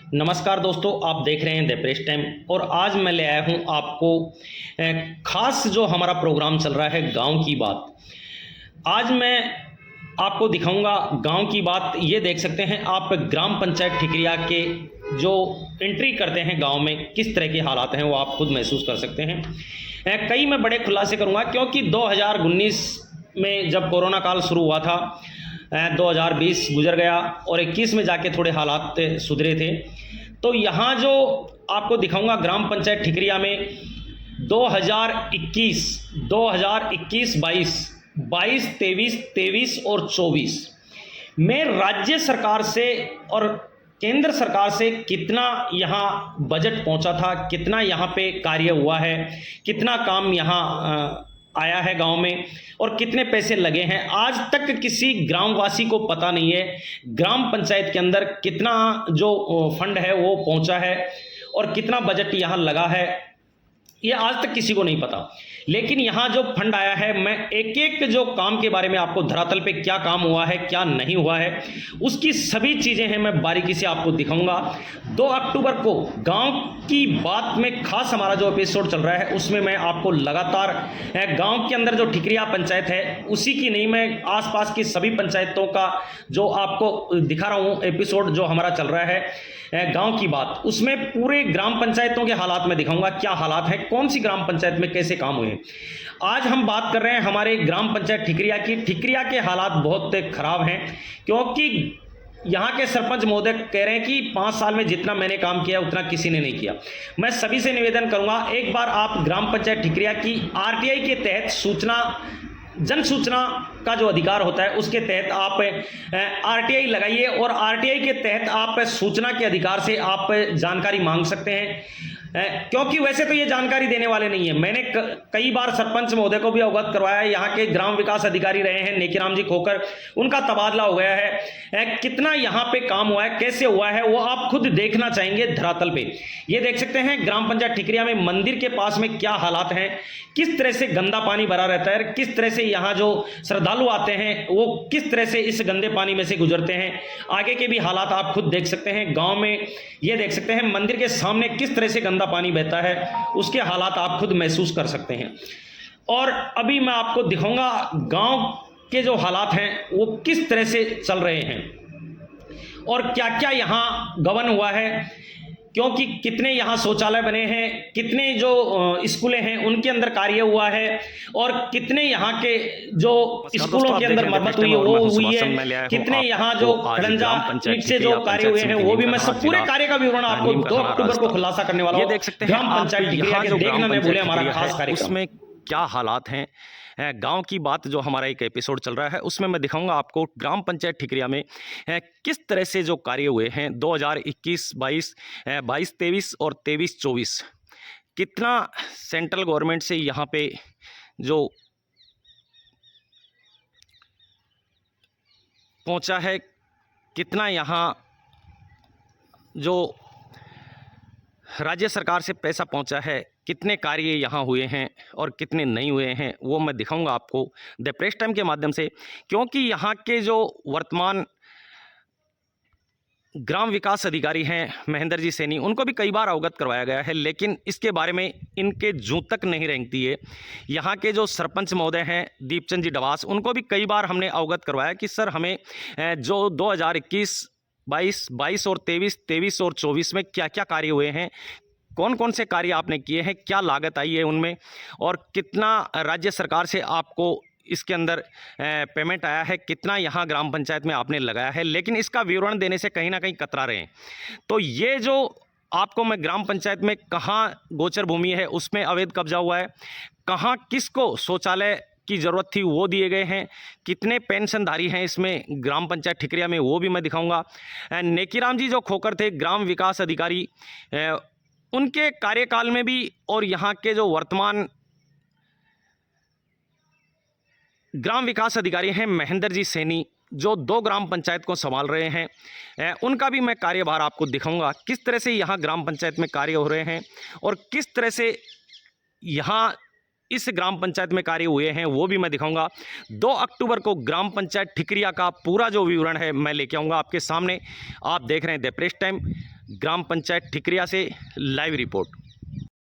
नमस्कार दोस्तों, आप देख रहे हैं द प्रेस टाइम। और आज मैं ले आया हूं आपको खास जो हमारा प्रोग्राम चल रहा है गांव की बात। आज मैं आपको दिखाऊंगा गांव की बात। ये देख सकते हैं आप ग्राम पंचायत ठिकरिया के जो एंट्री करते हैं गांव में किस तरह के हालात हैं वो आप खुद महसूस कर सकते हैं। कई मैं बड़े खुलासे करूंगा क्योंकि 2019 में जब कोरोना काल शुरू हुआ था, 2020 गुजर गया और 21 में जाके थोड़े हालात सुधरे थे। तो यहाँ जो आपको दिखाऊंगा ग्राम पंचायत ठिकरिया में 2021, 22, 23 और 24 में राज्य सरकार से और केंद्र सरकार से कितना यहाँ बजट पहुँचा था, कितना यहाँ पे कार्य हुआ है, कितना काम यहाँ आया है गांव में और कितने पैसे लगे हैं, आज तक किसी ग्रामवासी को पता नहीं है। ग्राम पंचायत के अंदर कितना जो फंड है वो पहुंचा है और कितना बजट यहाँ लगा है, ये आज तक किसी को नहीं पता। लेकिन यहाँ जो फंड आया है, मैं एक एक जो काम के बारे में आपको धरातल पे क्या काम हुआ है क्या नहीं हुआ है उसकी सभी चीज़ें हैं मैं बारीकी से आपको दिखाऊंगा। 2 अक्टूबर को गांव की बात में खास हमारा जो एपिसोड चल रहा है उसमें मैं आपको लगातार गांव के अंदर जो ठिकरिया पंचायत है उसी की नहीं, मैं आसपास की सभी पंचायतों का जो आपको दिखा रहा हूँ एपिसोड जो हमारा चल रहा है गांव की बात, उसमें पूरे ग्राम पंचायतों के हालात में दिखाऊंगा क्या हालात हैं, कौन सी ग्राम पंचायत में कैसे काम हुए। आज हम बात कर रहे हैं हमारे ग्राम पंचायत ठिकरिया की। ठिकरिया के हालात बहुत खराब हैं क्योंकि यहाँ के सरपंच महोदय कह रहे हैं कि 5 साल में जितना मैंने काम किया उतना किसी ने नहीं किया। मैं सभी से निवेदन करूंगा, एक बार आप ग्राम पंचायत ठिकरिया की आरटीआई के तहत जन सूचना का जो अधिकार होता है उसके तहत आप आरटीआई लगाइए और आरटीआई के तहत आप सूचना के अधिकार से आप जानकारी मांग सकते हैं। क्योंकि वैसे तो ये जानकारी देने वाले नहीं है। मैंने कई बार सरपंच महोदय को भी अवगत करवाया है, यहाँ के ग्राम विकास अधिकारी रहे हैं नेकीराम जी खोकर, उनका तबादला हो गया है। कितना यहाँ पे काम हुआ है, कैसे हुआ है, वो आप खुद देखना चाहेंगे धरातल पे। ये देख सकते हैं ग्राम पंचायत ठिकरिया में मंदिर के पास में क्या हालात हैं, किस तरह से गंदा पानी भरा रहता है, किस तरह से यहाँ जो श्रद्धालु आते हैं वो किस तरह से इस गंदे पानी में से गुजरते हैं। आगे के भी हालात आप खुद देख सकते हैं गाँव में। ये देख सकते हैं मंदिर के सामने किस तरह से गंदा पानी बहता है, उसके हालात आप खुद महसूस कर सकते हैं। और अभी मैं आपको दिखाऊंगा गांव के जो हालात हैं वो किस तरह से चल रहे हैं और क्या क्या यहां गबन हुआ है, क्योंकि कितने यहाँ शौचालय बने हैं, कितने जो स्कूलें हैं उनके अंदर कार्य हुआ है और कितने यहाँ के जो स्कूलों के अंदर मरम्मत हुई वो हुई है, कितने यहाँ जो खड़ंजा ईंट से जो कार्य हुए हैं वो भी। मैं सब पूरे कार्य का विवरण आपको 2 अक्टूबर को खुलासा करने वाला हूँ। ग्राम पंचायत ठिकरिया के देखना न भूलें हमारा खास कार्यक्रम। क्या हालात हैं गांव की बात जो हमारा एक एपिसोड चल रहा है उसमें मैं दिखाऊंगा आपको ग्राम पंचायत ठिकरिया में किस तरह से जो कार्य हुए हैं 2021, 22, 23 और 23-24, कितना सेंट्रल गवर्नमेंट से यहाँ पे जो पहुँचा है, कितना यहाँ जो राज्य सरकार से पैसा पहुंचा है, कितने कार्य यहाँ हुए हैं और कितने नहीं हुए हैं, वो मैं दिखाऊंगा आपको द प्रेस टाइम के माध्यम से। क्योंकि यहाँ के जो वर्तमान ग्राम विकास अधिकारी हैं महेंद्र जी सैनी, उनको भी कई बार अवगत करवाया गया है लेकिन इसके बारे में इनके जूं तक नहीं रेंगती है। यहाँ के जो सरपंच महोदय हैं दीपचंद जी डवास, उनको भी कई बार हमने अवगत करवाया कि सर हमें जो 2021, 22 और 23 और 24 में क्या क्या कार्य हुए हैं, कौन कौन से कार्य आपने किए हैं, क्या लागत आई है उनमें और कितना राज्य सरकार से आपको इसके अंदर पेमेंट आया है, कितना यहाँ ग्राम पंचायत में आपने लगाया है, लेकिन इसका विवरण देने से कहीं ना कहीं कतरा रहे हैं। तो ये जो आपको मैं ग्राम पंचायत में कहाँ गोचर भूमि है उसमें अवैध कब्जा हुआ है, कहाँ किसको शौचालय की ज़रूरत थी वो दिए गए हैं, कितने पेंशनधारी हैं इसमें ग्राम पंचायत ठिकरिया में वो भी मैं दिखाऊंगा। नेकीराम जी जो खोकर थे ग्राम विकास अधिकारी, उनके कार्यकाल में भी और यहाँ के जो वर्तमान ग्राम विकास अधिकारी हैं महेंद्र जी सैनी जो 2 ग्राम पंचायत को संभाल रहे हैं, उनका भी मैं कार्यभार आपको दिखाऊंगा, किस तरह से यहाँ ग्राम पंचायत में कार्य हो रहे हैं और किस तरह से यहाँ इस ग्राम पंचायत में कार्य हुए हैं वो भी मैं दिखाऊंगा। 2 अक्टूबर को ग्राम पंचायत ठिकरिया का पूरा जो विवरण है मैं लेके आऊँगा आपके सामने। आप देख रहे हैं द प्रेस टाइम। ग्राम पंचायत ठिकरिया से लाइव रिपोर्ट।